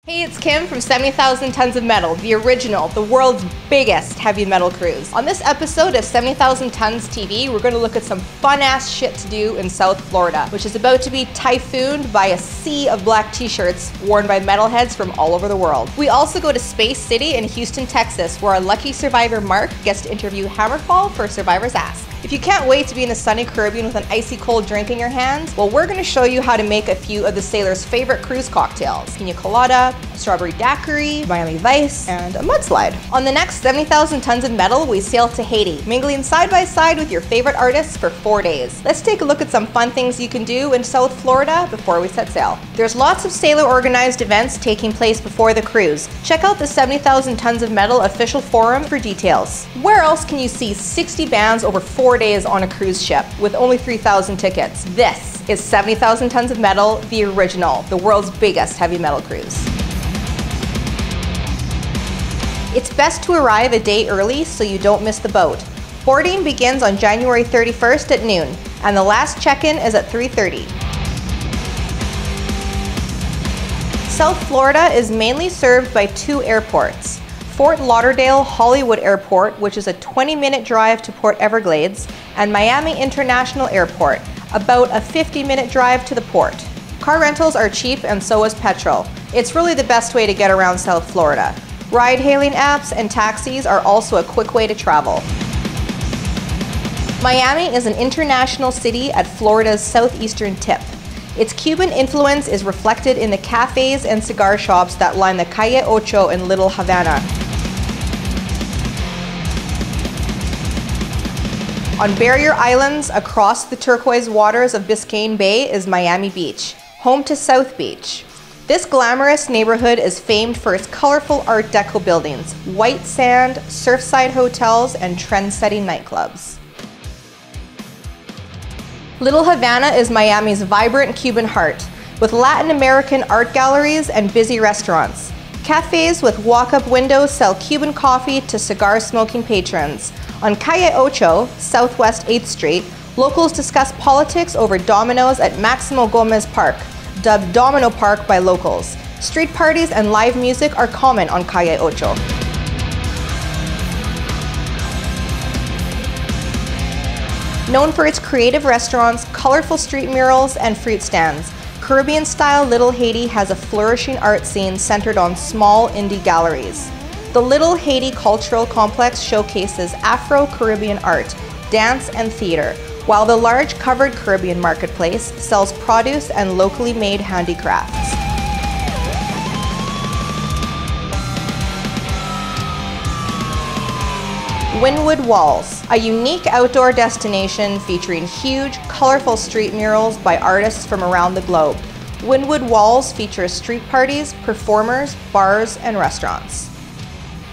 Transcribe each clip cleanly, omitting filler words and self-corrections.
Hey, it's Kim from 70,000 Tons of Metal, the original, the world's biggest heavy metal cruise. On this episode of 70,000 Tons TV, we're going to look at some fun-ass shit to do in South Florida, which is about to be typhooned by a sea of black t-shirts worn by metalheads from all over the world. We also go to Space City in Houston, Texas, where our lucky survivor Mark gets to interview HAMMERFALL for Survivor's Ask. If you can't wait to be in the sunny Caribbean with an icy cold drink in your hands, well, we're going to show you how to make a few of the sailors' favorite cruise cocktails: Pina Colada, a strawberry daiquiri, Miami Vice, and a mudslide. On the next 70,000 Tons of Metal, we sail to Haiti, mingling side by side with your favorite artists for 4 days. Let's take a look at some fun things you can do in South Florida before we set sail. There's lots of sailor-organized events taking place before the cruise. Check out the 70,000 Tons of Metal official forum for details. Where else can you see 60 bands over 4 days on a cruise ship with only 3,000 tickets? This is 70,000 Tons of Metal, the original, the world's biggest heavy metal cruise. It's best to arrive a day early so you don't miss the boat. Boarding begins on January 31st at noon, and the last check-in is at 3:30. South Florida is mainly served by 2 airports: Fort Lauderdale Hollywood Airport, which is a 20-minute drive to Port Everglades, and Miami International Airport, about a 50-minute drive to the port. Car rentals are cheap and so is petrol. It's really the best way to get around South Florida. Ride-hailing apps and taxis are also a quick way to travel. Miami is an international city at Florida's southeastern tip. Its Cuban influence is reflected in the cafes and cigar shops that line the Calle Ocho in Little Havana. On barrier islands across the turquoise waters of Biscayne Bay is Miami Beach, home to South Beach. This glamorous neighborhood is famed for its colorful Art Deco buildings, white sand, surfside hotels, and trend-setting nightclubs. Little Havana is Miami's vibrant Cuban heart, with Latin American art galleries and busy restaurants. Cafes with walk-up windows sell Cuban coffee to cigar-smoking patrons. On Calle Ocho, Southwest 8th Street, locals discuss politics over dominoes at Maximo Gomez Park, dubbed Domino Park by locals. Street parties and live music are common on Calle Ocho. Known for its creative restaurants, colorful street murals, and fruit stands, Caribbean-style Little Haiti has a flourishing art scene centered on small indie galleries. The Little Haiti Cultural Complex showcases Afro-Caribbean art, dance, and theater, while the large covered Caribbean marketplace sells produce and locally made handicrafts. Wynwood Walls, a unique outdoor destination featuring huge, colorful street murals by artists from around the globe. Wynwood Walls features street parties, performers, bars, and restaurants.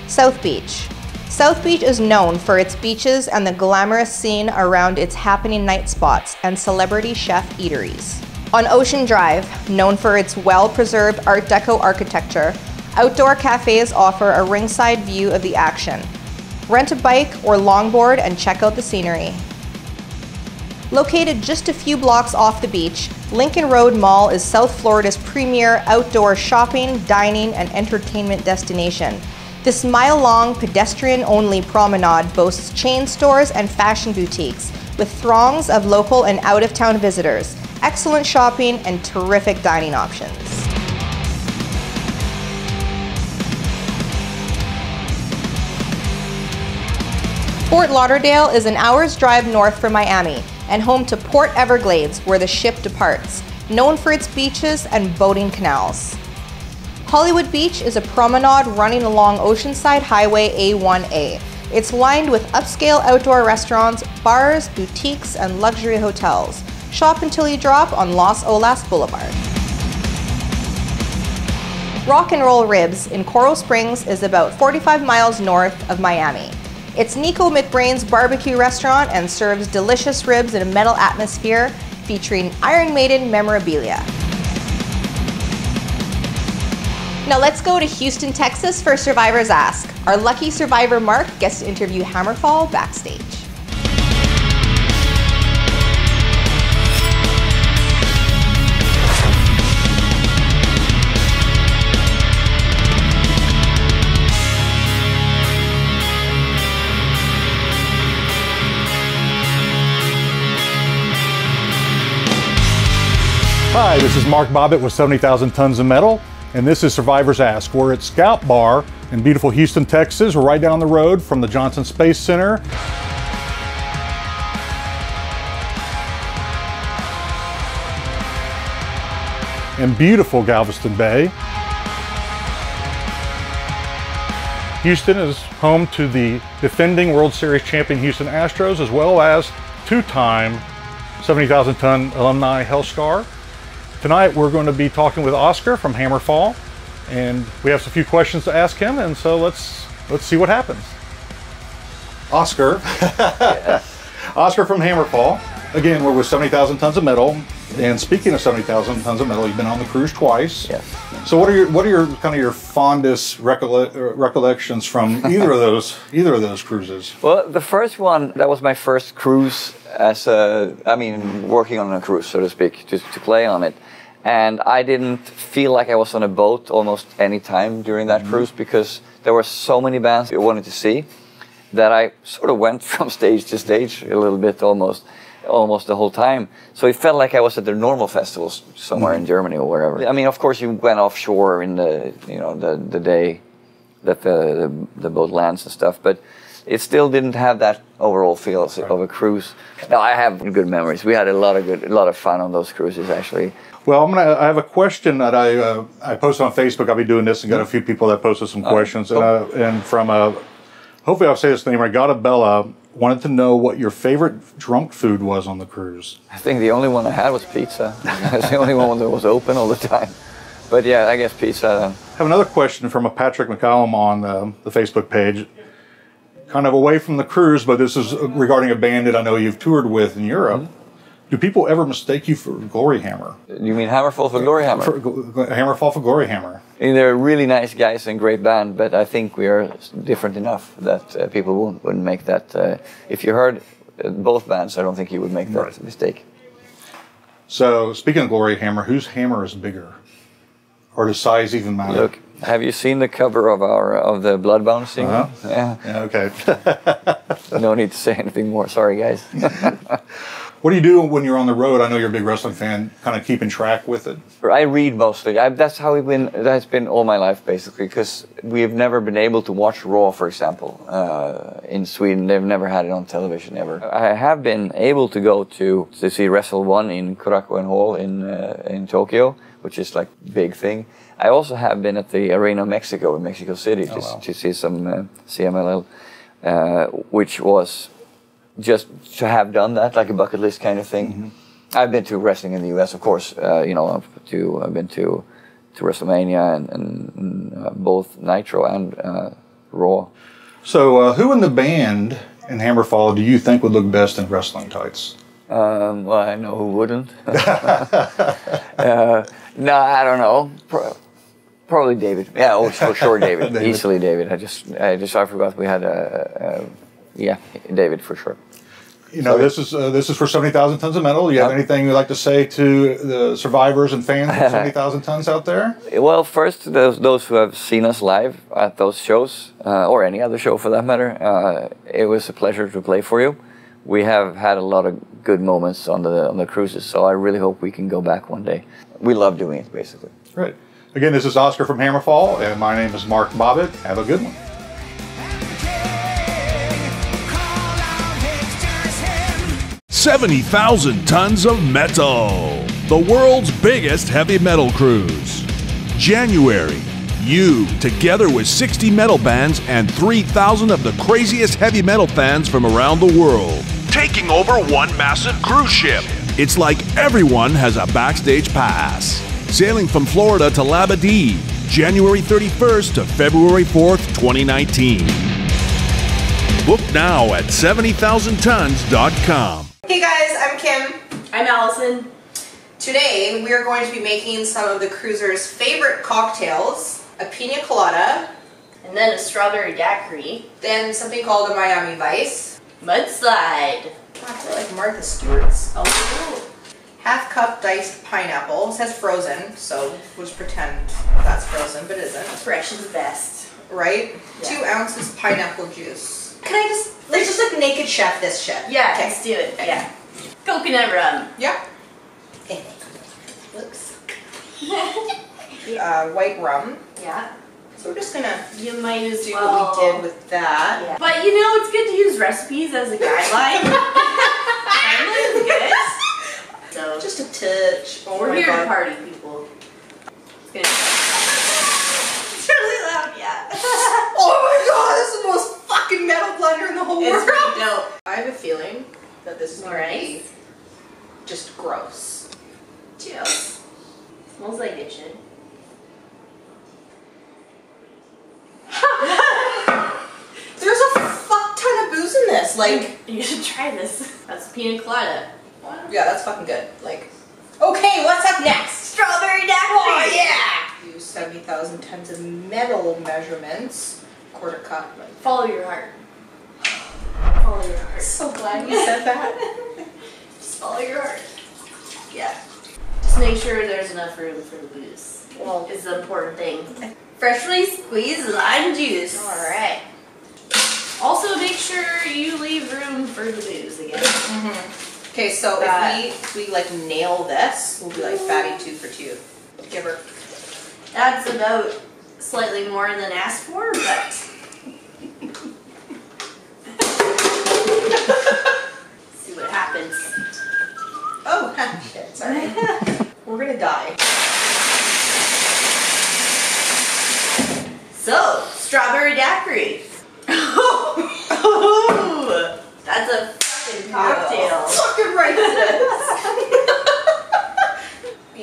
South Beach. South Beach is known for its beaches and the glamorous scene around its happening night spots and celebrity chef eateries. On Ocean Drive, known for its well-preserved Art Deco architecture, outdoor cafes offer a ringside view of the action. Rent a bike or longboard and check out the scenery. Located just a few blocks off the beach, Lincoln Road Mall is South Florida's premier outdoor shopping, dining, and entertainment destination. This mile-long, pedestrian-only promenade boasts chain stores and fashion boutiques, with throngs of local and out-of-town visitors, excellent shopping, and terrific dining options. Fort Lauderdale is an hour's drive north from Miami and home to Port Everglades, where the ship departs, known for its beaches and boating canals. Hollywood Beach is a promenade running along Oceanside Highway A1A. It's lined with upscale outdoor restaurants, bars, boutiques, and luxury hotels. Shop until you drop on Los Olas Boulevard. Rock and Roll Ribs in Coral Springs is about 45 miles north of Miami. It's Nicko McBrain's barbecue restaurant and serves delicious ribs in a metal atmosphere featuring Iron Maiden memorabilia. Now let's go to Houston, Texas for Survivor's Ask. Our lucky survivor Mark gets to interview HAMMERFALL backstage. Hi, this is Mark Bobbitt with 70,000 Tons of Metal, and this is Survivors Ask. We're at Scout Bar in beautiful Houston, Texas. We're right down the road from the Johnson Space Center. In beautiful Galveston Bay. Houston is home to the defending World Series champion Houston Astros, as well as two-time 70,000 ton alumni Hellscar. Tonight we're going to be talking with Oscar from HAMMERFALL, and we have a few questions to ask him, and so let's see what happens. Oscar, Oscar from HAMMERFALL. Again, we're with 70,000 Tons of Metal, and speaking of 70,000 Tons of Metal, you've been on the cruise twice. Yes. So what are your kind of your fondest recollections from either of those cruises? Well, the first one, that was my first cruise as working on a cruise, so to speak, to play on it. And I didn't feel like I was on a boat almost any time during that cruise, because there were so many bands I wanted to see that I sort of went from stage to stage a little bit almost the whole time. So it felt like I was at the normal festivals somewhere in Germany or wherever. I mean, of course, you went offshore in the day that the boat lands and stuff, but it still didn't have that overall feel of a cruise. No, I have good memories. We had a lot of fun on those cruises, actually. Well, I have a question that I posted on Facebook. I'll be doing this and got a few people that posted some questions. And from hopefully I'll say this name right, Bella wanted to know what your favorite drunk food was on the cruise. I think the only one I had was pizza. That's the only one that was open all the time. But yeah, I guess pizza. I have another question from a Patrick McCallum on the Facebook page. Kind of away from the cruise, but this is regarding a band that I know you've toured with in Europe. Do people ever mistake you for Glory Hammer? You mean HAMMERFALL for Glory Hammer? HAMMERFALL for Glory Hammer. They're really nice guys and great band, but I think we are different enough that people wouldn't make that. If you heard both bands, I don't think you would make that mistake. So, speaking of Glory Hammer, whose hammer is bigger? Or does size even matter? Look, have you seen the cover of the Bloodbound single? Yeah, okay. No need to say anything more. Sorry, guys. What do you do when you're on the road? I know you're a big wrestling fan, kind of keeping track with it. I read mostly. That's how that's been all my life, basically, because we've never been able to watch Raw, for example. In Sweden, they've never had it on television ever. I have been able to go to see Wrestle 1 in Korakuen Hall in Tokyo, which is like a big thing. I also have been at the Arena Mexico in Mexico City to see some CMLL, which was just to have done that, like a bucket list kind of thing. I've been to wrestling in the US, of course. I've been to WrestleMania and both Nitro and Raw. So who in the band in HAMMERFALL do you think would look best in wrestling tights? Well, I know who wouldn't. No, I don't know. Probably David. Yeah, for sure David. David. Easily David. I forgot we had David for sure. You know, this is for 70,000 Tons of Metal. Do you have anything you'd like to say to the survivors and fans of 70,000 Tons out there? Well, first, those who have seen us live at those shows, or any other show for that matter, it was a pleasure to play for you. We have had a lot of good moments on the cruises, so I really hope we can go back one day. We love doing it, basically. Right. Again, this is Oscar from HAMMERFALL, and my name is Mark Bobbitt. Have a good one. 70,000 Tons of Metal, the world's biggest heavy metal cruise. January, you, together with 60 metal bands and 3,000 of the craziest heavy metal fans from around the world, taking over one massive cruise ship. It's like everyone has a backstage pass. Sailing from Florida to Labadee, January 31st to February 4th, 2019. Book now at 70,000tons.com. Hey guys, I'm Kim. I'm Allison. Today we are going to be making some of the cruisers' favorite cocktails, a Pina Colada, and then a strawberry daiquiri, then something called a Miami Vice, mudslide. I feel like Martha Stewart's. Oh. Half cup diced pineapple. It says frozen, so we'll just pretend that's frozen, but it isn't. Fresh is the best. Right? Yeah. 2 ounces pineapple juice. Can I let's just like naked chef this shit. Yeah, okay. let's do it. Yeah. Coconut rum. Yeah. Looks. White rum. Yeah. So we're just gonna You might as do well. what we did with that. Yeah. But you know, it's good to use recipes as a guideline. Guideline is good. So Just a touch. Oh we're my here God. to party, people. It's good. It's really loud, yeah. Oh my God, this is the most fucking metal blender in the whole It's world. really dope. I have a feeling that this is gonna be Right. just gross. Cheers. Smells like it should. There's a fuck ton of booze in this. Like, You should try this. That's Pina Colada. yeah, that's fucking good. Like, okay, what's up next? Strawberry daiquiri. Oh yeah! Use 70,000 tons of metal measurements. Quarter cup. Like, Follow your heart. Follow your heart. so glad you said that. Just follow your heart. Yeah. Just make sure there's enough room for the booze. Well, It's the important thing. Freshly squeezed lime juice. alright. Also, make sure you leave room for the booze again. Okay, so That- if we like nail this, we'll be like fatty 2 for 2. Give her. That's about slightly more than asked for, but see what happens. Oh, shit, sorry. We're gonna die. So, strawberry daiquiri. That's a fucking cocktail. Fucking right it is.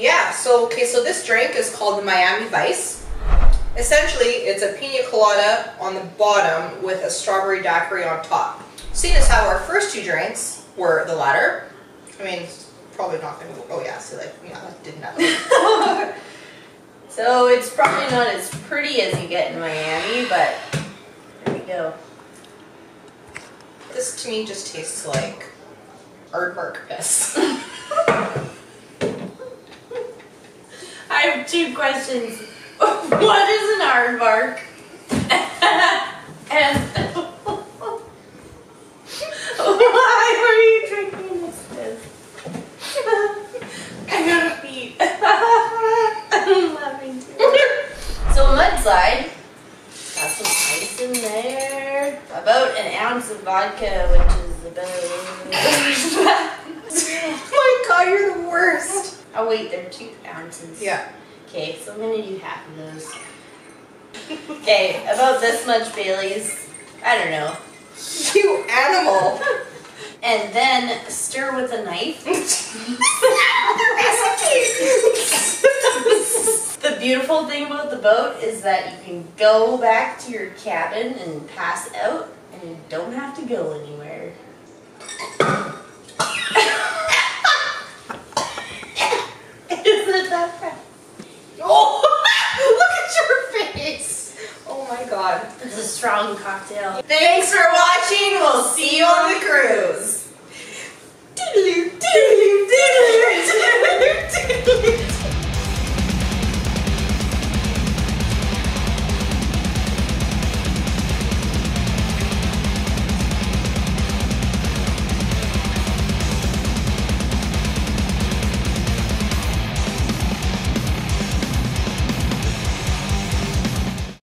Yeah, so this drink is called the Miami Vice. Essentially, it's a pina colada on the bottom with a strawberry daiquiri on top. Seeing as how our first 2 drinks were the latter, I mean, it's probably not gonna go, oh yeah, so like, yeah, that didn't happen. So it's probably not as pretty as you get in Miami, but there we go. This to me just tastes like aardvark piss. I have 2 questions. What is an aardvark? And why were you drinking this piss? I gotta pee. I'm laughing too. So a mudslide. Got some ice in there. About an ounce of vodka, which is about... Oh my god, you're the worst. Oh wait, they're 2 ounces. Yeah. Okay, so I'm gonna do half of those. Okay, about this much Bailey's. I don't know. You animal. And then stir with a knife. The beautiful thing about the boat is that you can go back to your cabin and pass out, and you don't have to go anywhere. Isn't that bad? Oh, look at your face. Oh my god. It's a strong cocktail. Thanks for watching. We'll see you on the cruise. Doodaloo, doodaloo, doodaloo, doodaloo, doodaloo.